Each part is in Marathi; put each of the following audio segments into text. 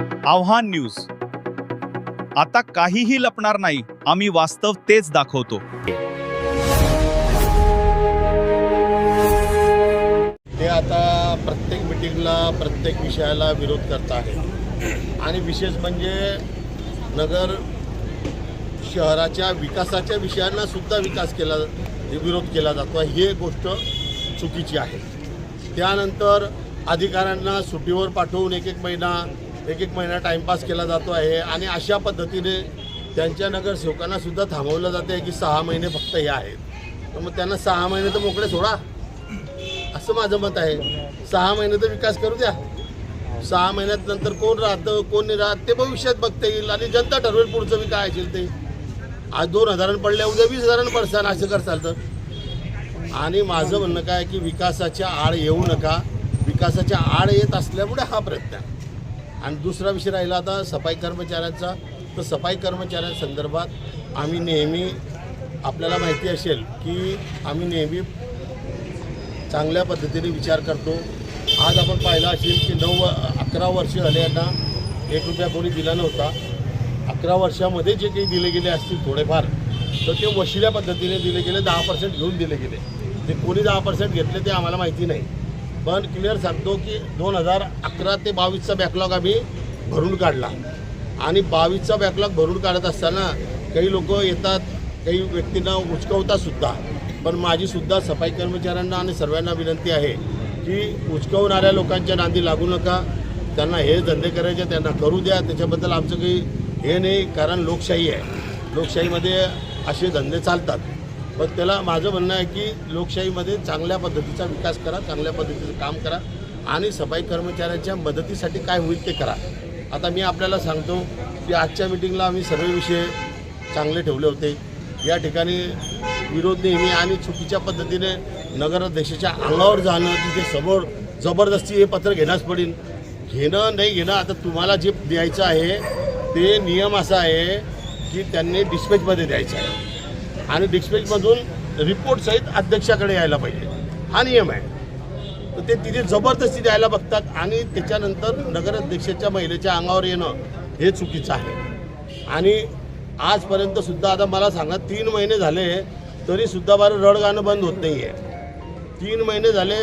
आव्हान न्यूज. आता काहीही लपणार नाही, आम्ही वास्तव तेच दाखवतो. ते आता प्रत्येक मिटिंगला प्रत्येक विषयाला विरोध करत आहे आणि विशेष म्हणजे नगर शहराच्या विकासाच्या विषयांना सुद्धा विरोध केला जातो. ही गोष्ट चुकीची आहे. त्यानंतर अधिकाऱ्यांना सुट्टीवर पाठवून एक एक महिना टाईमपास केला जातो आहे आणि अशा पद्धतीने त्यांच्या नगरसेवकांना सुद्धा थांबवलं जाते आहे की 6 महिने फक्त हे आहेत. तर मग त्यांना 6 महिने तर मोकळे सोडा, असं माझं मत आहे. 6 महिने तर विकास करू द्या. 6 महिन्यात नंतर कोण राहतं कोण नाही राहत ते भविष्यात बघता येईल आणि जनता ठरवेल पुढचं मी काय असेल ते. आज 2,000 पडल्या उद्या 20,000 पडसान असं करसाल तर. आणि माझं म्हणणं काय की विकासाच्या आड येऊ नका. विकासाच्या आड येत असल्यामुळे हा प्रयत्न आहे. आणि दुसरा विषय राहिला आता सफाई कर्मचाऱ्यांचा. तर सफाई कर्मचाऱ्यांसंदर्भात आम्ही नेहमी, आपल्याला माहिती असेल की आम्ही नेहमी चांगल्या पद्धतीने विचार करतो. आज आपण पाहिलं असेल की 11 वर्ष झाले यांना 1 रुपया कोणी दिला नव्हता. 11 वर्षामध्ये जे काही दिले गेले असतील थोडेफार, तर ते वशिल्या पद्धतीने दिले गेले. 10% घेऊन दिले गेले. ते कोणी 10% घेतले ते आम्हाला माहिती नाही. पण क्लिअर सांगतो की 2011 ते 22चा बॅकलॉग आम्ही भरून काढला. आणि 22चा बॅकलॉग भरून काढत असताना काही लोक येतात, काही व्यक्तींना उचकवतातसुद्धा. पण माझीसुद्धा सफाई कर्मचाऱ्यांना आणि सर्वांना विनंती आहे की उचकवणाऱ्या लोकांच्या नांदी लागू नका. त्यांना हे धंदे करायचे त्यांना करू द्या. त्याच्याबद्दल आमचं काही हे नाही, कारण लोकशाही आहे. लोकशाहीमध्ये असे धंदे चालतात. पण त्याला माझं म्हणणं आहे की लोकशाहीमध्ये चांगल्या पद्धतीचा विकास करा, चांगल्या पद्धतीचं काम करा आणि सफाई कर्मचाऱ्यांच्या मदतीसाठी काय होईल ते करा. आता मी आपल्याला सांगतो की आजच्या मिटिंगला आम्ही सगळे विषय चांगले ठेवले होते. या ठिकाणी विरोध नेहमी आणि चुकीच्या पद्धतीने नगराध्यक्षाच्या अंगावर जाणं, तिथे समोर जबरदस्ती हे पत्र घेण्यास पडेल. घेणं नाही घेणं, आता तुम्हाला जे द्यायचं आहे ते नियम असा आहे की त्यांनी डिस्पॅचमध्ये द्यायचं आहे आणि डिस्पॅचमधून रिपोर्टसहित अध्यक्षाकडे यायला पाहिजे, हा नियम आहे. तर ते तिथे जबरदस्ती द्यायला बघतात आणि त्याच्यानंतर नगराध्यक्षाच्या महिलेच्या अंगावर येणं हे चुकीचं आहे. आणि आजपर्यंतसुद्धा आता मला सांगा 3 महिने झाले तरीसुद्धा बरं रडगाणं बंद होत नाही आहे. 3 महिने झाले.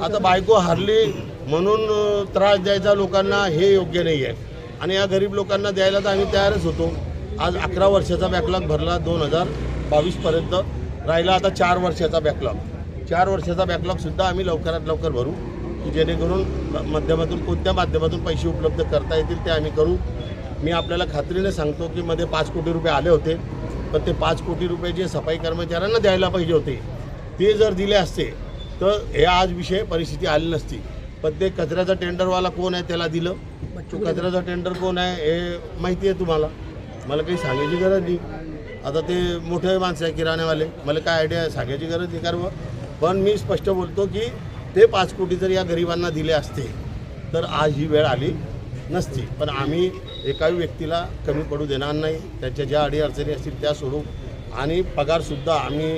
आता बायको हारली म्हणून त्रास द्यायचा लोकांना हे योग्य नाही आहे. आणि या गरीब लोकांना द्यायला तर आम्ही तयारच होतो. आज 11 वर्षाचा बॅकलॉग भरला 2022पर्यंत. राहिला आता 4 वर्षाचा बॅकलॉग. 4 वर्षाचा बॅकलॉगसुद्धा आम्ही लवकरात लवकर भरू की जेणेकरून माध्यमातून कोणत्या माध्यमातून पैसे उपलब्ध करता येतील ते आम्ही करू. मी आपल्याला खात्रीने सांगतो की मध्ये 5 कोटी रुपये आले होते. पण ते 5 कोटी रुपये जे सफाई कर्मचाऱ्यांना द्यायला पाहिजे होते ते जर दिले असते तर हे आज परिस्थिती आली नसती. पण ते कचऱ्याचा टेंडरवाला कोण आहे त्याला दिलं. तो कचऱ्याचा टेंडर कोण आहे हे माहिती आहे तुम्हाला, मला काही सांगायची गरज नाही. आता ते मोठे माणसं आहे किराण्यावाले, मला काय आयडिया सांगायची गरज नाही कारण. पण मी स्पष्ट बोलतो की ते 5 कोटी जर या गरिबांना दिले असते तर आज ही वेळ आली नसती. पण आम्ही एकाही व्यक्तीला कमी पडू देणार नाही. त्यांच्या ज्या अडीअडचणी असतील त्या सोडू. आणि पगारसुद्धा आम्ही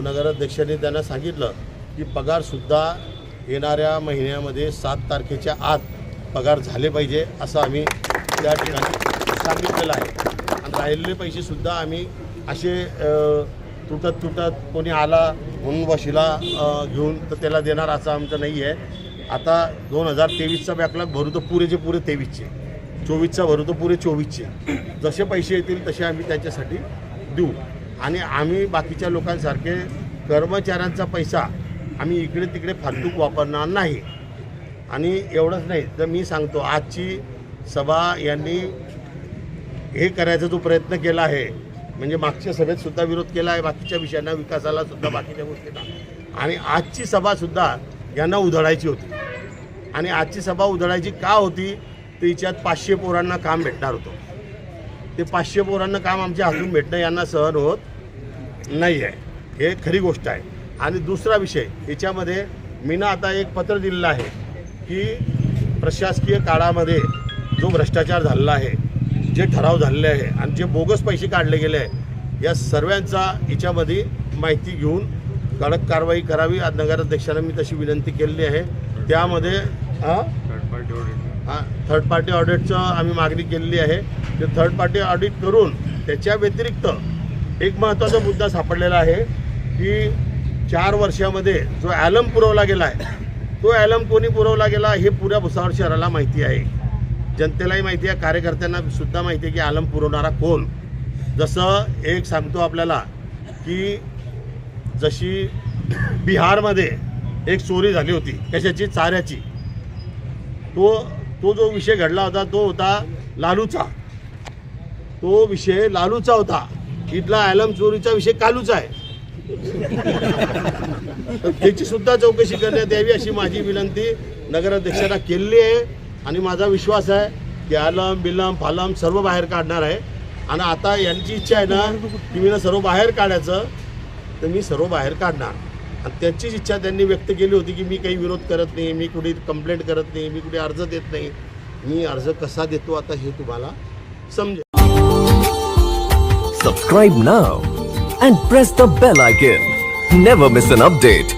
नगराध्यक्षांनी त्यांना सांगितलं की पगारसुद्धा येणाऱ्या महिन्यामध्ये 7 तारखेच्या आत पगार झाले पाहिजे असं आम्ही त्या ठिकाणी सांगितलेलं आहे. आणि राहिलेले पैसेसुद्धा आम्ही असे तुटत कोणी आला म्हणून वशिला घेऊन तर त्याला देणार असं आमचं नाही आहे. आता 2023चा बॅकलॉग भरू तर पुरेचे पुरे 23चे, 24चा भरू तर पुरे 24चे. जसे पैसे येतील तसे आम्ही त्याच्यासाठी देऊ. आणि आम्ही बाकीच्या लोकांसारखे कर्मचाऱ्यांचा पैसा आम्ही इकडे तिकडे फालतूक वापरणार नाही. आणि एवढंच नाही तर मी सांगतो आजची सभा यांनी हे करायचा जो प्रयत्न केला आहे म्हणजे मागच्या सभेतसुद्धा विरोध केला आहे बाकीच्या विषयांना, विकासाला सुद्धा, बाकीच्या गोष्टींना. आणि आजची सभासुद्धा यांना उधळायची होती. आणि आजची सभा उधळायची का होती तर हिच्यात 500 पोरांना काम भेटणार होतं. ते 500 पोरांना काम आमच्या हातून भेटणं यांना सहन होत नाही आहे, हे खरी गोष्ट आहे. आणि दुसरा विषय याच्यामध्ये मी आता एक पत्र दिलेलं आहे की प्रशासकीय काळामध्ये जो भ्रष्टाचार झालेला आहे, जे ठराव झालेले आहे आणि जे बोगस पैसे काढले गेले आहे या सर्वांचा याच्यामध्ये माहिती घेऊन कडक कारवाई करावी. आज नगराध्यक्षांना मी तशी विनंती केलेली आहे. त्यामध्ये थर्ड पार्टी ऑडिटचं आम्ही मागणी केलेली आहे. ते थर्ड पार्टी ऑडिट करून त्याच्या व्यतिरिक्त एक महत्त्वाचा मुद्दा सापडलेला आहे की 4 वर्षामध्ये जो ॲलम पुरवला गेला आहे तो ॲलम कोणी पुरवला गेला हे पुऱ्या भुसावळ शहराला माहिती आहे. जनतेलाही माहिती आहे, कार्यकर्त्यांना सुद्धा माहिती आहे की ॲलम पुरवणारा कोण. जसं एक सांगतो आपल्याला की जशी बिहारमध्ये एक चोरी झाली होती कशाची, चाऱ्याची. तो जो विषय घडला होता तो होता लालूचा. तो विषय लालूचा होता. इथला ॲलम चोरीचा विषय कालूचा आहे. तर त्याची सुद्धा चौकशी करण्यात यावी अशी माझी विनंती नगराध्यक्षांना केलेली आहे. आणि माझा विश्वास आहे की ॲलम बिलम फालम सर्व बाहेर काढणार आहे. आणि आता यांची इच्छा आहे ना की मी सर्व बाहेर काढायचं, तर मी सर्व बाहेर काढणार. आणि त्यांचीच इच्छा त्यांनी व्यक्त केली होती की मी काही विरोध करत नाही, मी कुठे कंप्लेंट करत नाही, मी कुठे अर्ज देत नाही. मी अर्ज कसा देतो आता हे तुम्हाला समजेल. Subscribe now and press the bell icon. Never miss an update.